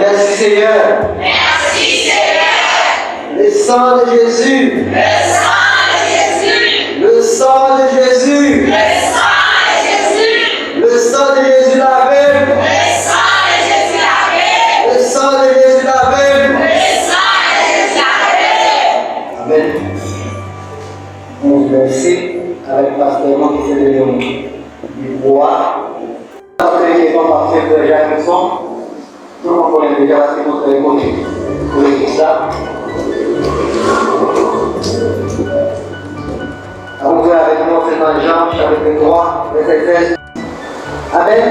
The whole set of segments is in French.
Merci Seigneur. Merci Seigneur. Le sang de Jésus. Le sang de Jésus. Le sang de Jésus. Le sang de Jésus. Le sang de Jésus lavé. Le sang de Jésus lavé. Le sang de Jésus lavé. Le sang de Jésus lavé. Amen. On vous remercie avec le pasteur qui s'est donné du bois. Après les gens partir de Jacques Son, tout le monde connaît déjà la séquence de l'économie. Pour l'équipe ça. Allons avec nous, c'est dans Jean, chapitre 3, verset 16. Amen.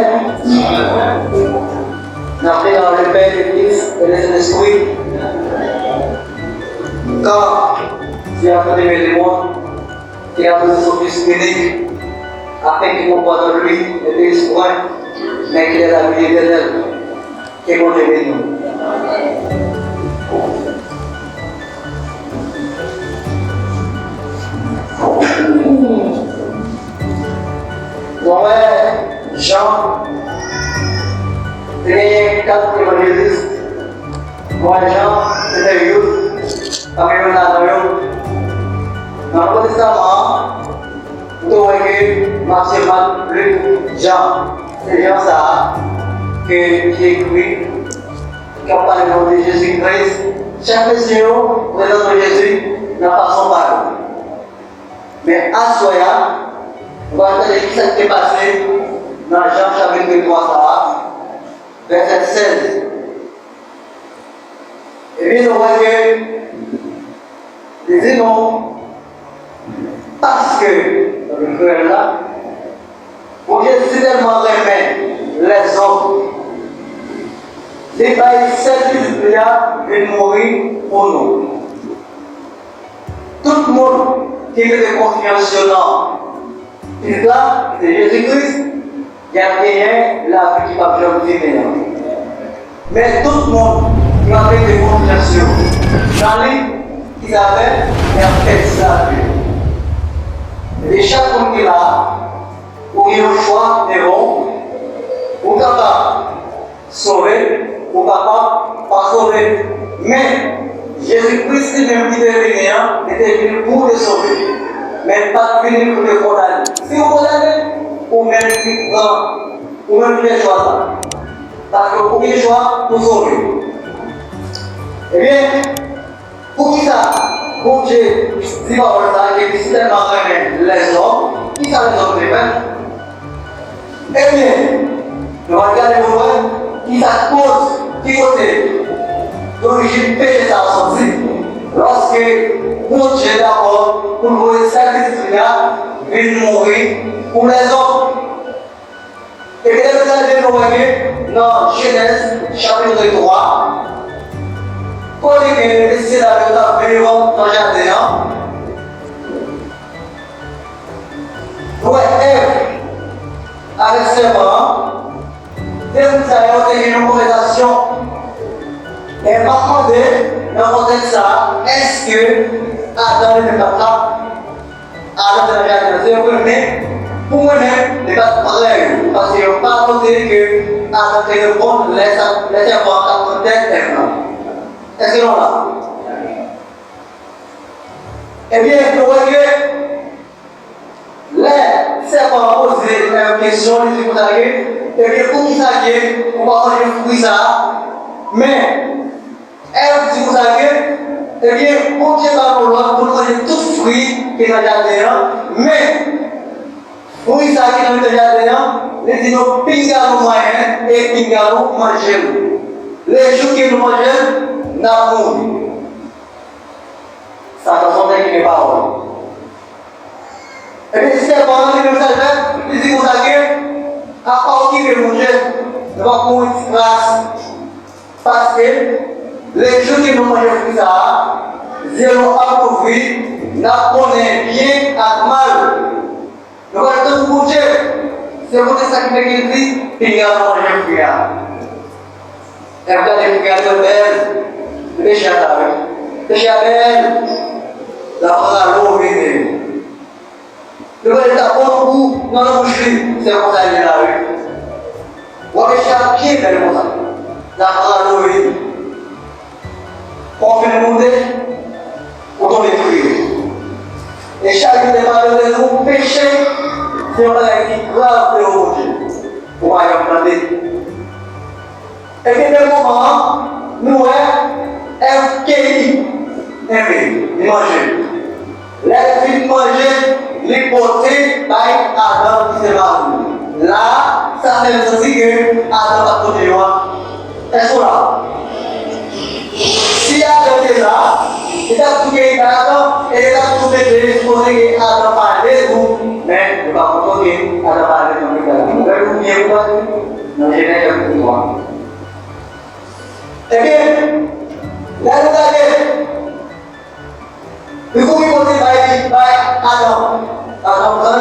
Nous avons dans le Père, le Fils et le Saint-Esprit. Quand Dieu a fait aimer le monde, il a donné son Fils unique, afin qu'il ne croit dans lui ne périsse point, mais qu'il ait la vie éternelle. Qu'il continue nous. Ouais, Jean, les 4 évangélistes. Moi, Jean, c'était youth, parmi eux, dans le Testament, nous voyons Matthieu, Marc, Luc, Jean. C'est Jean ça qui écrit, qui a parlé de Jésus-Christ. Chaque question présente Jésus dans la façon de parler. Mais à Soya, on va regarder ce qui s'est passé dans Jean chapitre 3, verset 16. Et bien, on voit que les démons, parce que, dans le cœur là, pour Jésus tellement aimé les hommes, les bails services-là viennent mourir pour nous. Tout le monde qui fait confiance sur nous, l'islam, c'est Jésus-Christ, qui a gagné la vie qui va bien vivre. Mais tout le monde qui a fait des confiances sur dans lui, qui savait, il a fait sa vie. Et chaque monde qui est là, où il y a le choix des bons, ou capable de sauver, ou capable de pas sauver. Mais Jésus-Christ lui-même qui était venu pour le sauver. Mais pas venu pour le condamner. Si vous condamnez, ou même le choix. Parce que pour qu'il choix, pour sauver. Eh bien, pour qui ça? Pour Dieu, dit par ça, qui est tellement aimé les hommes, qui ça les hommes les mêmes? Eh bien, nous allons regarder le monde, qui ça cause, qui côté d'origine péché ça sorti. Lorsque pour Dieu d'abord, pour le sacrifice-là, il mourir pour les hommes. Et que vous allez nous voir dans Genèse chapitre 3, quand il est décidé d'aller dans le jardin, ouais, avec ses parents, et vous allez avoir une conversation. Et par contre, dans le contexte ça, est-ce que Adam n'est pas là? Adam est là, c'est vrai, pour moi-même, n'est pas pareil. Parce qu'il n'y a pas noté que Adam est le bon, laisse avoir ta contexte maintenant. Est-ce que non là? Eh bien, vous voyez, les serpents posent une question, ils disent, eh bien, pour qui ça y est, on va prendre le fruit ça, mais, elle dit, vous savez, eh bien, on tient dans le loi pour manger tout fruit qui est dans le jardin, mais, fruit ça qui est dans le jardin, les disent, pingalo moyen et pingalo manger. Les jours qui nous mangent, n'a mouru. Ça sont des paroles. Et puis, c'est pendant que nous savons, ils disent, vous savez, à part qui veut manger, nous allons mourir de grâce. Parce que les jours qui nous mangent tout ça, zéro appauvri, n'a connaît bien à mal. Nous allons tout bouger. C'est pour ça qu'il dit, il y a manger plus. Et vous allez regarder le bel, le château. Le château, la parole est le bel est à bon goût dans la boucherie, c'est comme ça qu'il est là. Ou avec chaque pied, bel comme ça. La parole est même moment, nous FKI, il manger. Les filles manger, les porter par Adam qui s'est marié. Là, ça veut dire que Adam va côté moi. Est-ce que là? Si Adam est là, il a tout gagné Adam, et il a tout fait supposé que Adam parlait vous, mais il va pas côté Adam parlait dans le cas. Vous voyez bien quoi? Non, je n'ai pas compris moi. Eh bien, là, regardez. Il faut que vous ayez Adam. Adam kan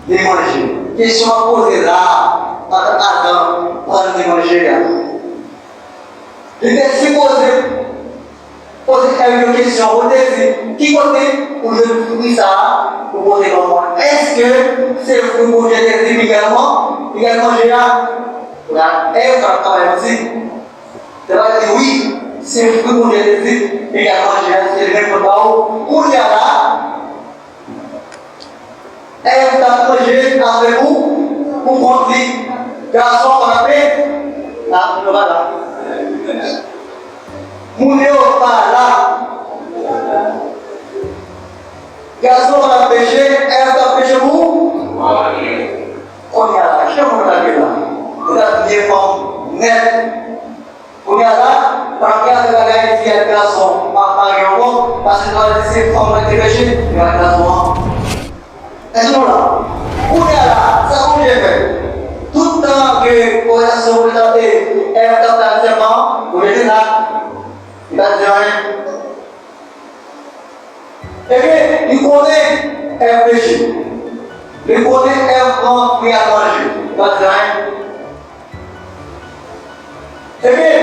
démanger. Question à poser là, Adam kan démanger là. Il est supposé poser une question. Vous dites, qui côté pour je dis ça, vous posez comme moi. Est-ce que c'est vous poser des signes également là? Là, elle va travailler aussi. Ça va dire oui. C'est vous poser des signes également c'est le même temps. Où il y a là, elle va manger avec vous pour montrer garçon qu'on appelle là, le bas là. Mounio pas là. Garçon qu'on a pêché, elle va pêcher vous. On y a là, je vous l'ai là. Vous avez des formes nettes. On y a là, par exemple, la gagne qui est garçon, par exemple, parce que dans ces formes de pêché, il y a un garçon. Est-ce que là, où il y a là, ça vous j'ai fait. Tout le temps que vous êtes sur le tapis, et vous avez un serment, vous êtes là, il va dire rien. Eh bien, il connaît un péché. Il connaît un grand prix à manger, il va dire rien. Eh bien,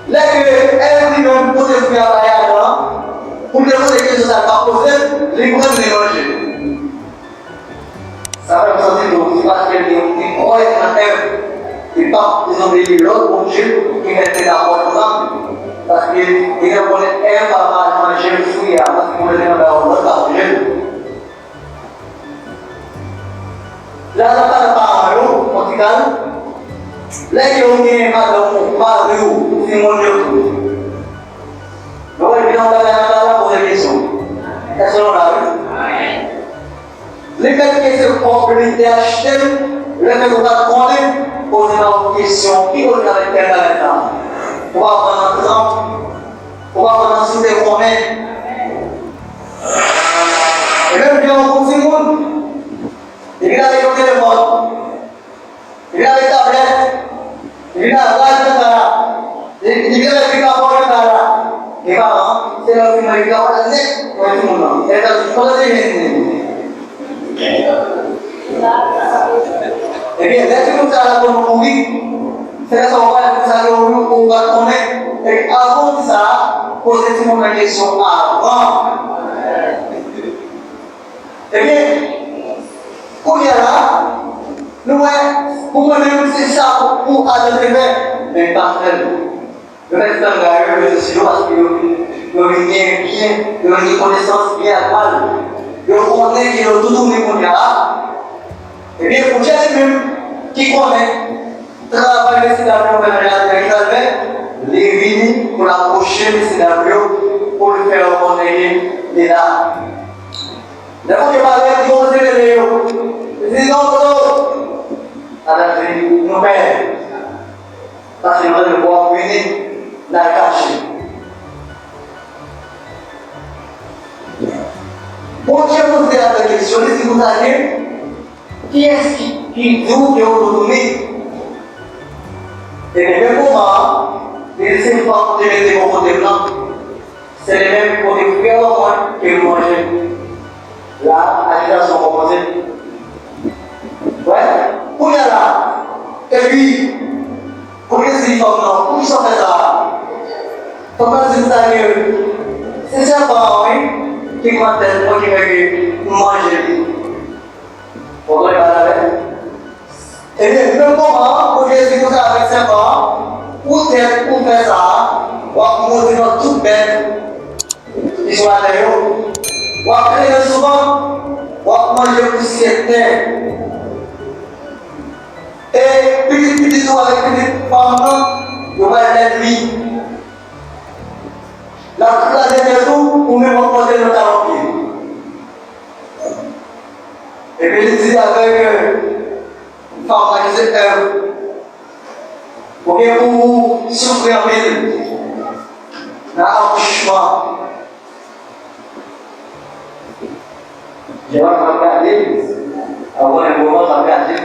là que elle lui-même pose des fruits à la pour lui poser des questions à la poser, il prend les manger. Ça va vous dire que parce qu'il croit en terre, il part, ils ont dit l'autre bon Dieu qui était d'accord ensemble. Parce qu'il a volé un va manger le fruit, parce qu'il voulait dans l'autre à manger. Là, ça passe par l'eau, en tout cas. Là, il y a un pas de l'eau, c'est mon Dieu. Donc, il vient de poser des questions. Est-ce que l'on a vu? Les gens qui se propriété acheter, les gens qui ont poser une question, qui vous avez fait dans l'état? On va prendre un exemple, on va prendre un sous des moyens. Et même bien on continue, il a avec le téléphone, il a avec la tablette, il a avec la caméra, il a avec la caméra. Et voilà, c'est là où il m'a dit, il a avec tout le monde. Et là, il faut le dire. Eh bien, laissez nous ça pour nous conduire. C'est ça, on va faire ça, on va connaître. Et avant ça, posez-vous la question avant. Eh bien, pour y aller, nous, pour nous, c'est ça pour aller mais pas faire. Le reste d'un gars, le monsieur, parce que le bien, le connaissance bien à mal. Le connaît qui est tout tourné pour y aller. Eh bien, pour chercher même qui connaît, travailler les scénarios les vignes pour approcher les scénarios pour le faire connaître les là. D'abord, je parlais de commencer les léos. Je dis non, alors nous père. Parce que nous allons voir venir la cacher. Bon, je vous ai la question, si vous allez. Qui est-ce qui joue de l'autonomie? Et les mêmes moments, les enfants qui mettent des côtés blancs, c'est les mêmes côtés frères que vous mangez. Là, l'agitation commence. Ouais, où il y a là? Et puis, pour les enfants, où ils sont là? Comment c'est ça que c'est ça, qui m'appelle pour qui manger? Pourquoi il va la faire? Et bien, même moment, pour Jésus tout ça avec ses parents, pour faire ça, on va montrer notre toute belle. Ils sont là derrière. On va créer souvent, on va manger pour cette terre. Et petit avec petite femme, il va être lui. La dernière tour, on met mon poser le talon. Et puis il dit avec une femme qui s'est pour bien vous souffrir en ville, dans l'accouchement. Je vais regarder, avant un moment, je vais regarder.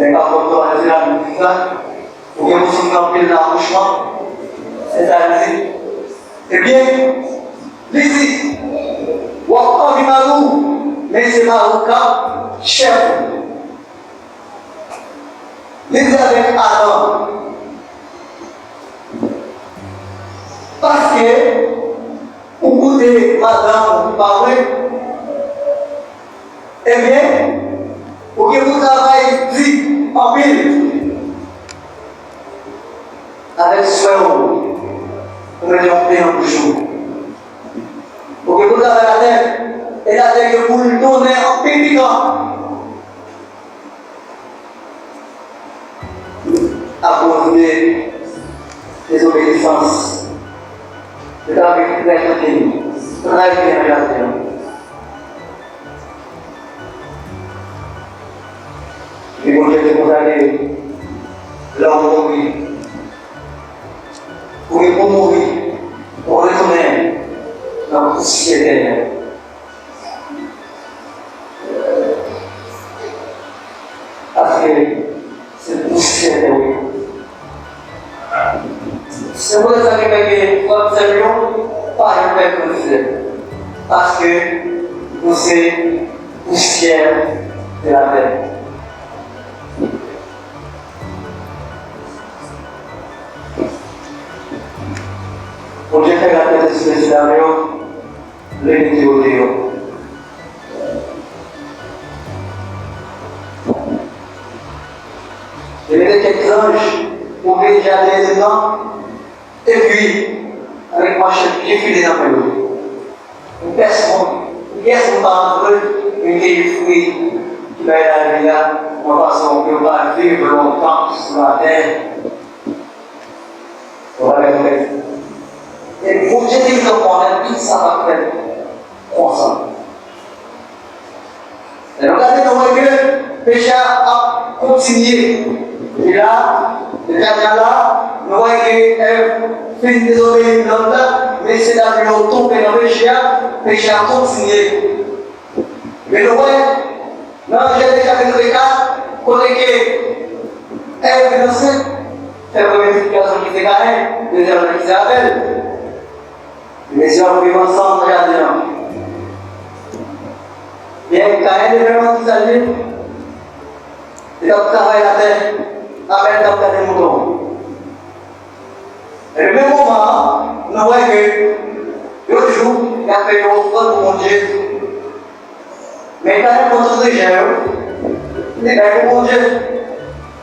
Et quand on doit aller à l'hôpital, pour bien vous souffrir en ville dans l'accouchement, c'est-à-dire, eh bien, ici, ou encore du Marou, mais c'est Marouka, chef. Lisez avec Adam. Parce que, pour goûter madame, vous parlez, eh bien, pour que vous travaillez dit en pile, avec soin, vous mettez en paix un jour. Pour que vous travaillez la terre, et la terre que vous lui donnez en piquant. À cause des obéissances. C'est avec très bien regardé. Et quand j'étais pour aller là où on mourit, pour mourir, pour retourner dans la société. Parce que c'est poussière, oui. C'est pour ça que votre cerveau, pas un peu parce que vous êtes poussière de la terre. Pour que j'ai la tête sur le scénario, l'unité au Dieu. Il y avait quelques anges pour déjà des dedans, et puis, avec moi, j'ai filé dans le dos. Une personne par entre eux, une vieille fruit qui va être arrivée là, de façon qu'on va vivre longtemps sur la terre. On va le faire. Et pour que je comprenne, tout ça va faire ensemble. Et regardez comment le péché a continué. Et là, le gardien là, nous voyons que fin désolé là, mais c'est là que nous tombons dans le péché a continué. Mais nous voyons, non, j'ai déjà fait le cas, qu'on est que elle est innocente, c'est la première situation qui s'est gagnée, deuxième qui s'est appelée. Les messieurs ont vécu ensemble, regardez là. Bien, quand elle est vraiment qui s'allie, il a travaillé la terre. Avec le des moutons. Et le même moment, nous voyons que l'autre jour, il a fait une offre pour mon Dieu. Mais il a un contre de Jésus. Il a fait pour mon Dieu.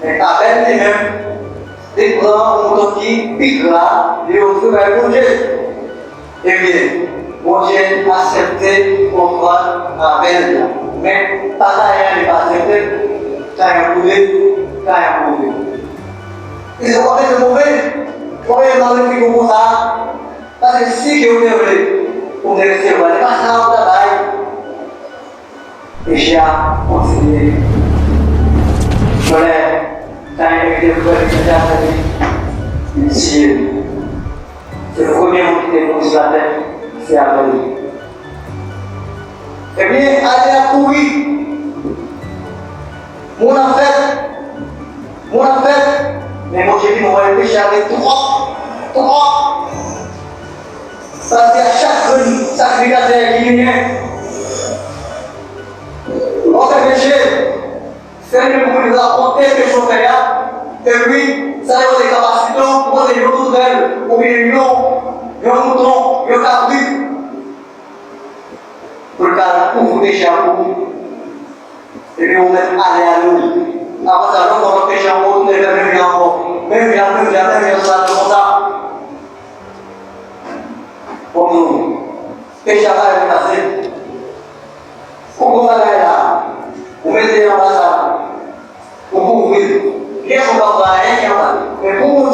Mais avec lui-même, il prend un mouton qui pique là, il offre pour Dieu. Eh bien, mon Dieu a accepté l'offre avec lui. Mais pas rien, il n'a pas accepté. Quand il a voulu, quand il a voulu. Ils ont fait le mauvais. Pourquoi ils ont fait comme ça? Parce que si vous devez, vous devez se voir, pas ça au travail. Et j'ai continué. Je voulais, quand il a été fait, ici, c'est le premier mot qui était posé sur la tête, c'est Abel. Eh bien, allez à courir. Mon en fait, mais moi j'ai dit, on va le pécher avec trois. Parce qu'à chaque sacrificateur qui vient, on fait péché, c'est le beaucoup de raconter les choses et puis, ça a des capacités pour des autres d'elles, ou bien un mouton, un cabri. Pour vous pécher à vous. Et puis on met aller à l'eau. Après ça, on va pécher en haut, on est même bien encore. Même bien, ça comme ça. Pour nous, pécher à la passer. Pourquoi on va aller là? Vous mettez en bas ça. Pour couvrir. Qu'est-ce qu'on va faire? Mais pour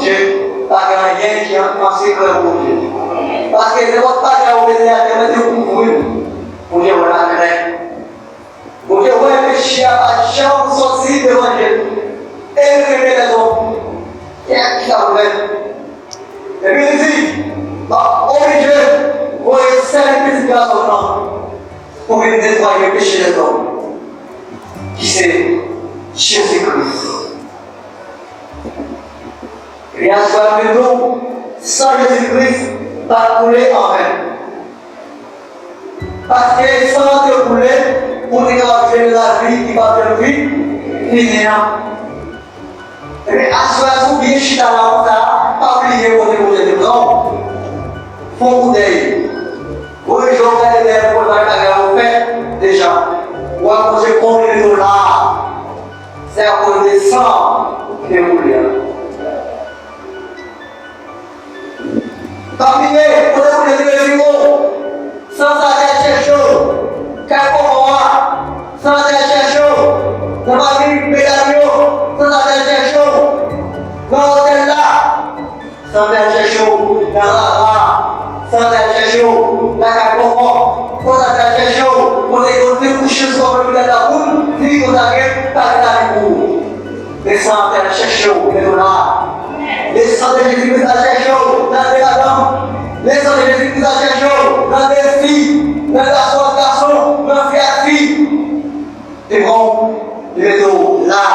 rien qui a pensé que pour Dieu. Parce que ne va pas garder la terre de vous. Pour Dieu, on a craint. Pour Dieu, on a péché à chaque sortie devant Dieu. Et le réveil des hommes. Et à qui ça vous fait? Et puis il dit, oh Dieu, vous êtes 5 petits garçons pour venir nettoyer le péché des hommes. Qui c'est Jésus-Christ. Rien soit que nous, sans Jésus-Christ, pas couler en vain. Parce que sans te couler, pour te faire la vie qui va te vivre, finir. Et bien, à ce moment-là, bien chita là, on a pas oublié pour te poser des blancs. Faut vous dire. Vous les gens qui ont des pour la carrière au fait, déjà. Ou à cause de combien de dollars. C'est à cause des sangs qui vous voulez. Tapi ni, boleh boleh tinggal di rumah. Sama ada cesok, kau bawa. Sama ada cesok, nama ni bedario. Sama ada cesok, kau telah. Sama ada cesok, nama. Sama ada cesok, nak kau bawa. Sama ada cesok, boleh boleh khusus kau berbeda pun. Tidak kau tak tahu. Sama ada cesok, betul. Les sangs de Jésus-Christ à chaque jour, dans les Adam. Les sangs de Jésus-Christ à chaque jour, dans les filles, dans les garçons, dans les filles. Et bon, le métaux là,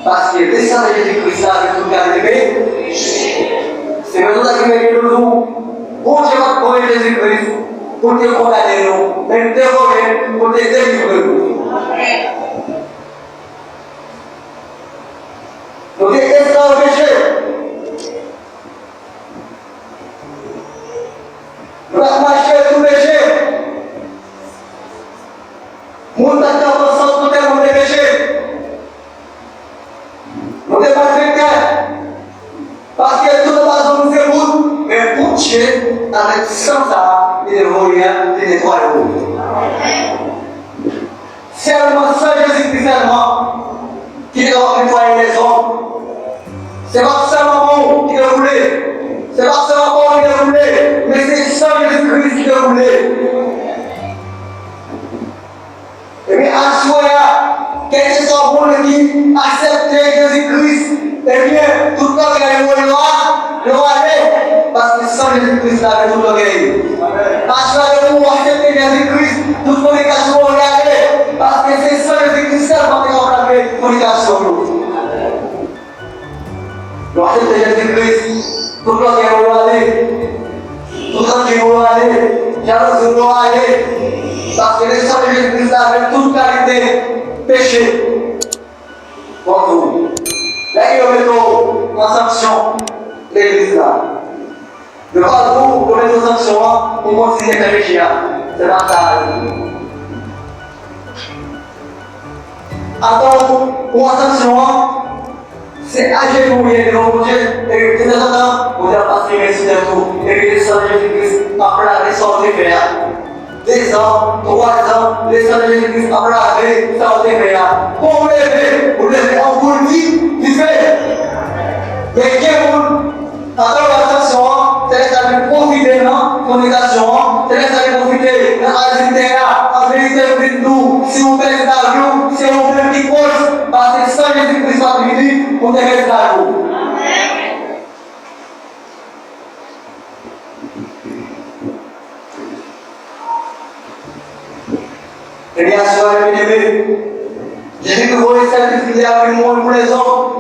parce que les sangs de Jésus-Christ là, de tout garder, c'est maintenant qui veut que nous, bon Dieu va trouver Jésus-Christ pour te condamner nous, mais te sauver, pour te délivrer nous. Donc, qu'est-ce qu'on a péché? Nous avons marché tout péché. Nous avons avancé tout le monde de péché. Nous avons fait parce que tout le monde nous écoute, mais pour Dieu, avec sans ça, il ne vaut rien, il nettoie le monde. Seulement ça, Jésus-Christ seulement, qui doit nettoyer les hommes. C'est pas seulement qui le voulait. C'est pas seulement qui le voulait, mais c'est ça Jésus-Christ qui le voulait. Et bien, à ce moment-là, quel que soit pour le qui accepte Jésus-Christ, eh bien, tout le monde qui a le roi aller, parce que sans Jésus-Christ, là, tout le monde est. À ce moment-là, pour accepter Jésus-Christ, tout le monde est à ce moment-là, parce que c'est sans Jésus-Christ seulement qui a la communication. Nous acceptons Jésus-Christ, tout le monde qui va aller, tout le monde qui va aller, j'allais nous aller, parce que les sangs de Jésus-Christ avec toute qualité, péché, pour nous. Là, il y a en sanction l'église là. Ne pas vous pour mettre en sanction pour continuer à pécher. C'est pas ça. Attends, pour en sanction, c'est agir pour rien devant Dieu et que de temps en temps, vous avez passé mes sous tout et que les sangs de Jésus-Christ après la sortie faire. 2 ans, 3 ans, les sangs de Jésus-Christ après la sortie faire. Pour vous levez en boule du fait. Mais quelqu'un, attention, c'est ça de profiter de la communication, c'est ça de profiter de la en vérité de nous, si vous faites la vie, si vous faites une cause, parce que sans Jésus-Christ va venir, on devait faire la vie. Et bien sûr, les bien-aimés, Jésus vous voulait sacrifier avec le monde pour les hommes,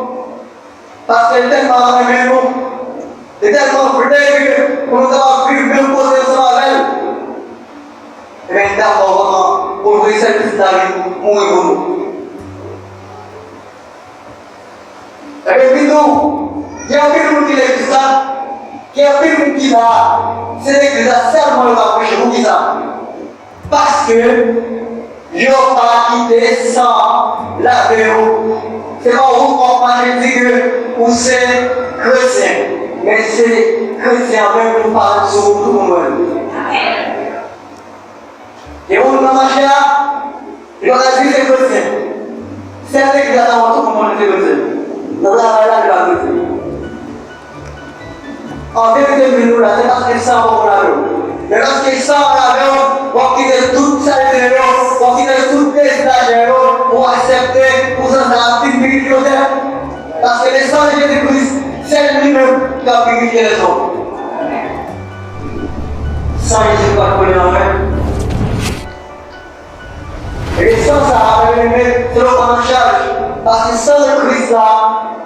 parce qu'il est tellement aimé nous, il est tellement vrai que nous avons pu bien poser son avec. Et bien d'abord, pour vous sacrifier avec mourir pour nous. Et puis nous, il y a un film qui est ça, il y a un film qui est là, c'est l'église là, seulement le va pécher vous qui ça. Parce que je n'ai pas quitté sans la vélo. C'est pas vous comprenez dit que vous êtes chrétien, mais c'est chrétien même pour parler sur tout le monde. Et vous nous marchez là, et on a dit c'est chrétien. C'est l'église là, tout le monde est chrétien. Nous avons là le chrétien. Avete venuto la terra che stava volando. Nella stessa orazione, qualche del tutto sarebbe qualche del tutto è stato, o accepte, usa la finita, la selezione di Cristo, sempre capire che sono. Sai se qualcuno è? E sta sapendo che te lo conoscere, la stessa di Cristo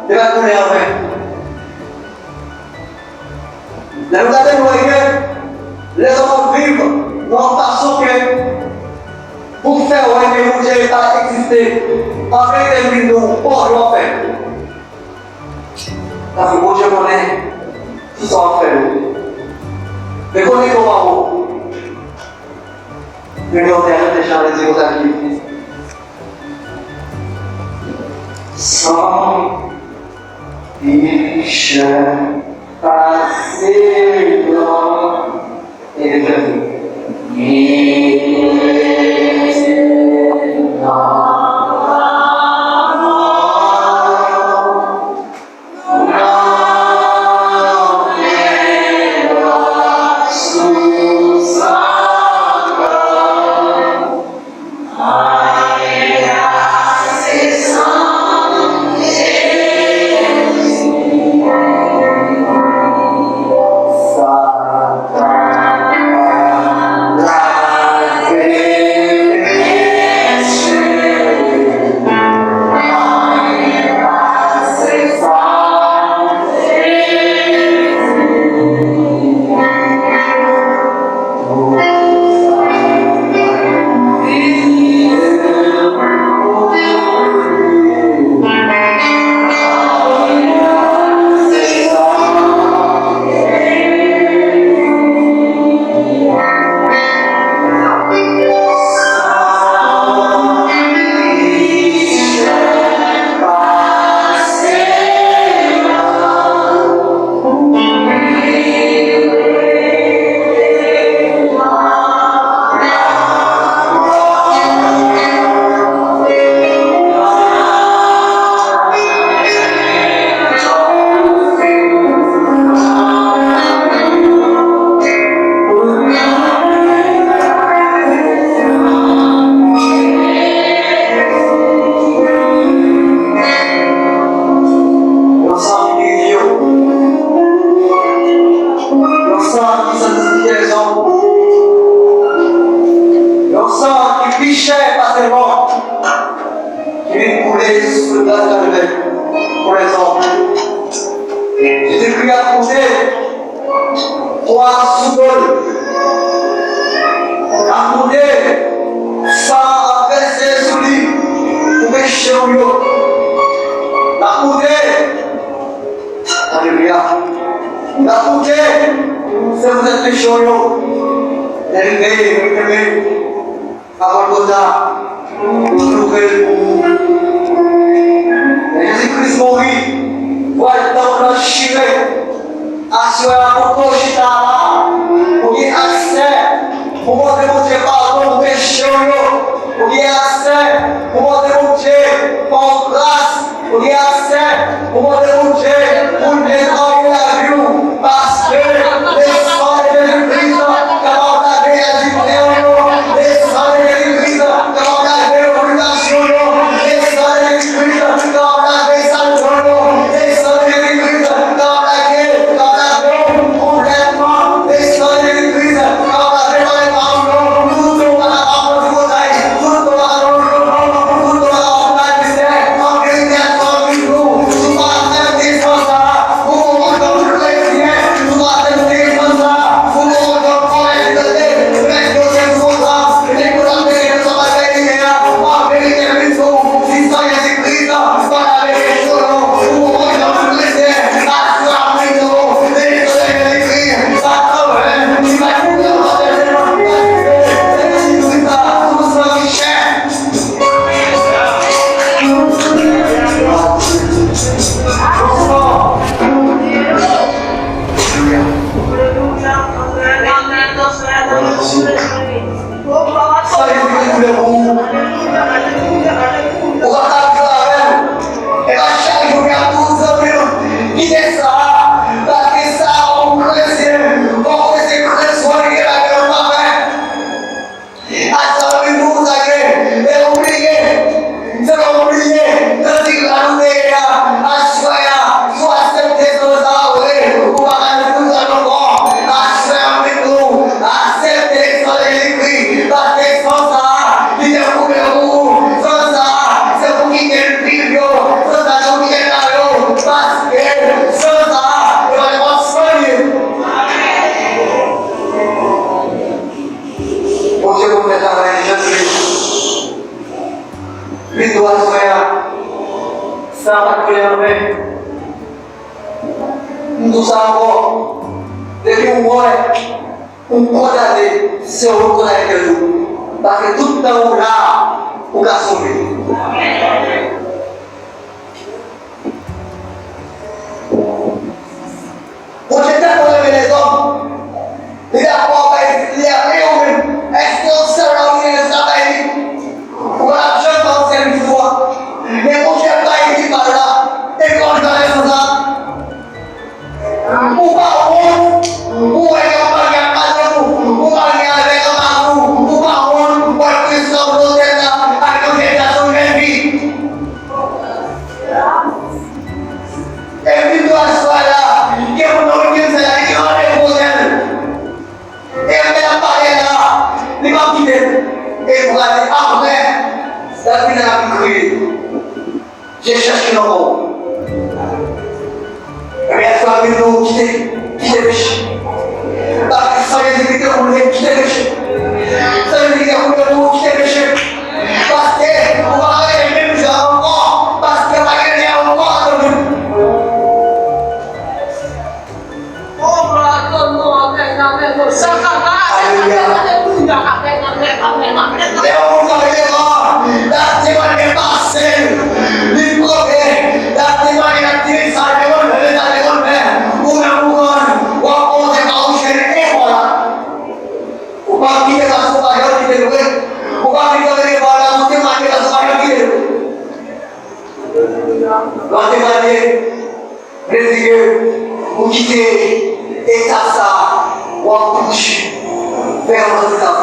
deve essere a me. La verdad es que les hommes vivent dans façon que pour faire un projet pas exister avec des millions pour le faire. Parce que projet monnaie, tout ça en fait. Mais qu'on est comment mais nous on est déjà les zéros actifs. Sans fiche. Passeio mais nous savons, depuis un mois, on condamne, c'est on reconnaît que nous. Parce que tout le temps, on a, on a sauvé. Pour j'étais pour lever les hommes, il y a pas il y a rien, est-ce qu'on s'est rendu le travail? Pour la jeune dans le service, mais mon chef a été par là, et quand je vais ça, pour pas honte, pour aller en bagarre à nous, pour aller avec un marou, pour pas honte, pour être plus sur l'hôtel là, avec une génération de vie. Et puis toi, ce soir là, qui est mon origine, c'est la qui va les poser. Et on est parlé là, il va quitter. Et pour aller après, la vie n'a plus crié. J'ai cherché le mot. Mais elle soit avec nous, quitter le péché. Parce que sans les évités, on voulait quitter le péché. Sans les évités, on voulait quitter le péché. Parce qu'on va aller les mêmes gens encore. Parce qu'on va gagner encore de nous. Vous quittez et ça, ou en couche, vers votre temps.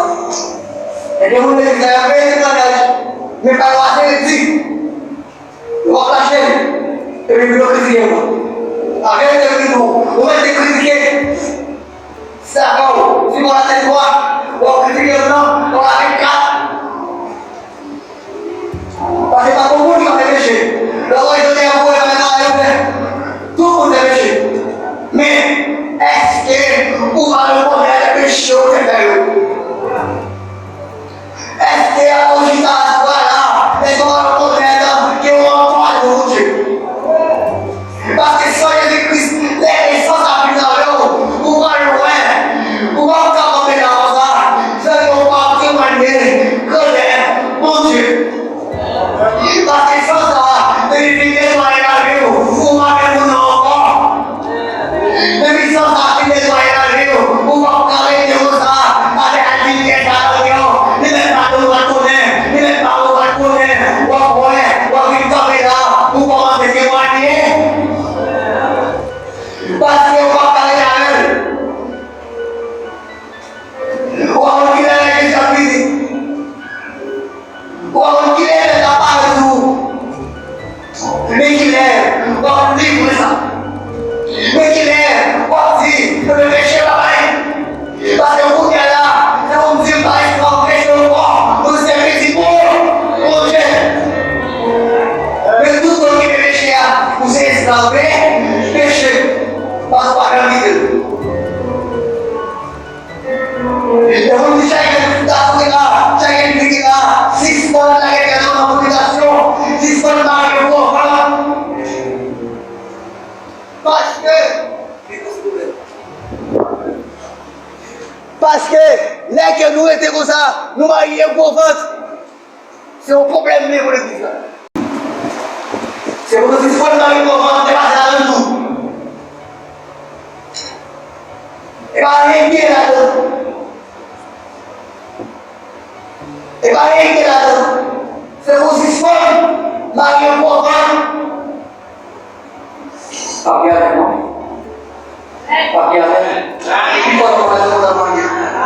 Et bien, vous avez fait le mariage, mais pas le dit. Vous lâchez, et puis vous le critiquez. Arrêtez de nous, vous mettez critiquer. C'est d'accord, si vous la tête droite, vous critiquez le nom, on la fait quatre. Parce que c'est pas pour vous qui avez péché. Le roi est donné à vous et maintenant à vous. Tout le monde est péché. Mais est-ce que vous allez reconnaître les péchés au Seigneur? Est-ce qu'à vos gitanes, voilà, et qu'on va reconnaître qu'ils ont encore à nous Dieu? Parce que sur Jésus-Christ, les essences à plus en haut, vous allez loin, vous allez encore tomber dans ça, ceux qui vont pas témoigner, connaître mon Dieu. Parce que sans ça, les filles sont allées à la vie, vous m'avez mon enfant. Les sans ça, les sont allées à la vie, vous m'avez mon ça, avec la vie qui est à l'oignon, les mêmes pas nous va connaître, les mêmes pas nous va connaître, ou à point, ou à vite tomber là, vous commencez à témoigner. Parce qu'on va parler à eux. Ou à reculer avec les chapitres. Ou à reculer les appareils de tout. Mais qu'il est, on va livrer ça. Mais qu'il est, on va dire, le péché va aller. Parce que vous qui êtes là, c'est comme Dieu par exemple, péché au corps, vous servez du bon, mon Dieu. Mais tout ce qui est péché, vous êtes esclavé, péché. Passe par la vie. Et vous dites, chacun là, chacun dit là, 6 fois la guerre dans la population, 6 fois le mari au voilà. Parce que là que nous étions comme ça, nous marions pour vente. C'est un problème pour l'église là. C'est pour 6 fois le mari pour vente, c'est pas ça du tout. Et pas rien qui est là-dedans. Et pas rien qui est là-dedans. C'est aussi fort, marié pour vendre. Pas bien avec moi. Pas bien avec moi. Il faut qu'on fasse ça dans le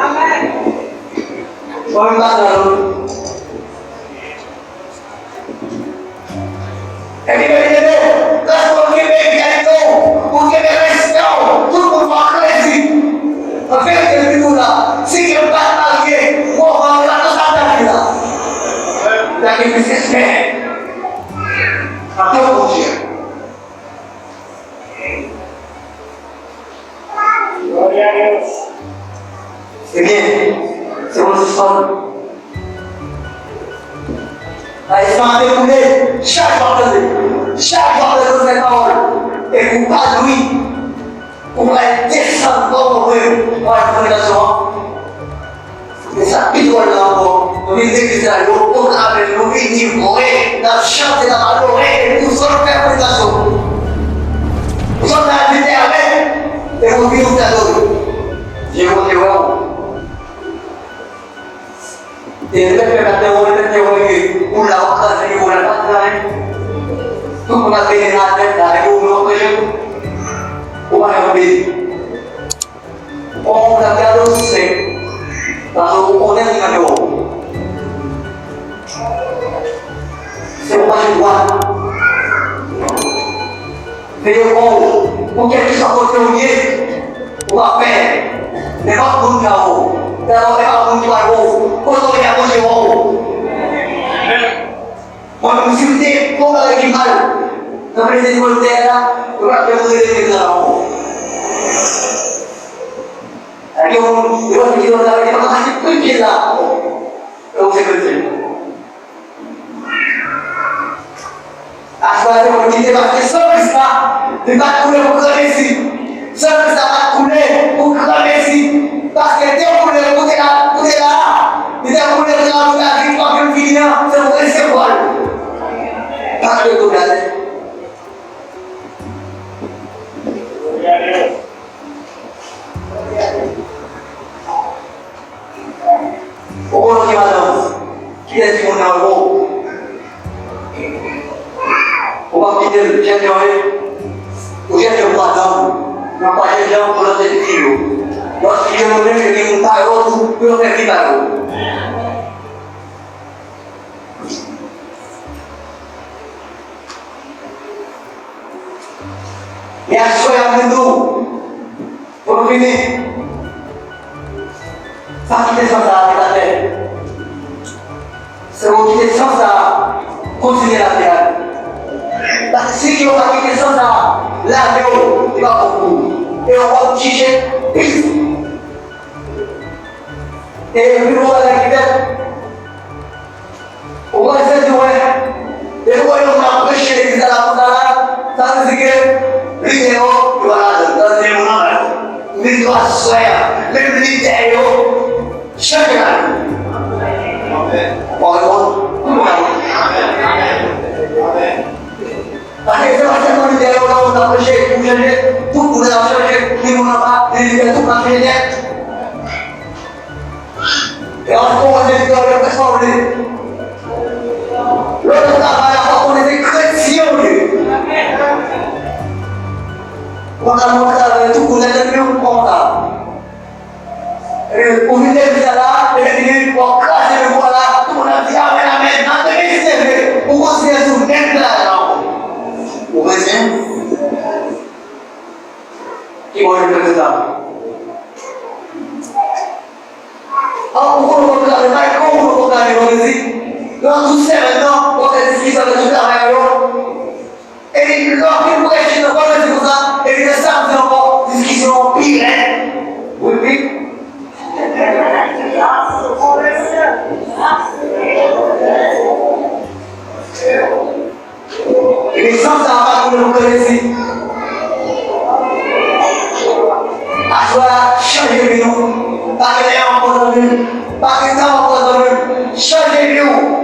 Amen. Je vais me battre dans l'autre. Et puis, laisse-moi Québec, bientôt. Pour Québec, reste tout le monde va créer. En fait, c'est tout là. Si je ne pas marier, on va la totale là. La Bible s'espère. Attends, mon Dieu. C'est bien. C'est mon histoire. La histoire a déroulé chaque vendredi. chaque jour de nos paroles, et vous pas lui, pour aller descendre dans vos rues, dans la communication. Et ça, pitoile là encore, nous venons d'église là, nous avec nous, nous venons chanter dans la l'oreille, et nous sommes faire communication. Nous sommes dans la vie avec, et nous vivons d'adorer. J'ai monté vraiment. Et le fait que la théorie, on l'a occasionné, on l'a pas travaillé. Tout le monde a fait la tête, la réunion, on va regarder. On a gardé aussi, parce qu'on est dans le haut. C'est pourquoi je dois. Veillez au haut, pour quelque chose à théorie, on va faire. Mais pas pour nous là-haut. D'abord, c'est pas pour nous là-haut. Pour nous, il y a pour nous là-haut. Moi, je me suis dit, pour la qui mal. Dans les décolletés là, on va faire des là-haut. Alors, on va dire, on va faire des trucs qui là. Donc, c'est que c'est. À ce moment-là, on dit, parce que ça, c'est ça. Ne pas couler pour crever ici. Ça va couler pour crever ici. Parce que dès qu'on est côté là, dès qu'on est là, la victoire que nous vivons, c'est pour recevoir. Parce que tout là. Pourquoi on dit madame, qui est ce qu'on a en haut? On va quitter le général, ou général madame, on va pas les gens pour notre fille. Lorsqu'il y a un moment, je dis, on parle tout, on fait vivre. Et à ce moment-là, pour finir, ça quitte sans ça avec la terre. C'est vous quitter sans ça, continuer la terre. Parce que si on va quitter sans ça, la terre, il va beaucoup. Et on va juger. Et puis on va la quitter. On va essayer de voir. Et on va empêcher les gens à la ça veut dire que les gens, voilà, dans les moments, les doigts soient, même les terres, chaque année. Parce que c'est pas les terres, on a empêché, tout le monde a changé, les gens n'ont pas, les gens n'ont pas fait. Et on va dire que le responsable, l'autre travail, on est des chrétiens. On a montré tout le monde est mieux pour ça. Au milieu de ça, il dit pour cracher le bois là, tout le monde a dit amen, amen, non, c'est on considère tout le monde là. Vous voyez? Qui va le faire ça? Ah, pourquoi on va faire ça? Comment on va faire ça? Dans tout ça maintenant, on fait des discussions de tout à l'heure. Et lorsqu'il prêche, il ne va pas faire ça. Et il ne savent encore discussion pire. Oui, oui. Et les gens ne savent pas comment nous connaissons. À soi, changez-nous. Pas que les gens en nous. Pas que les gens en nous. Changez-nous.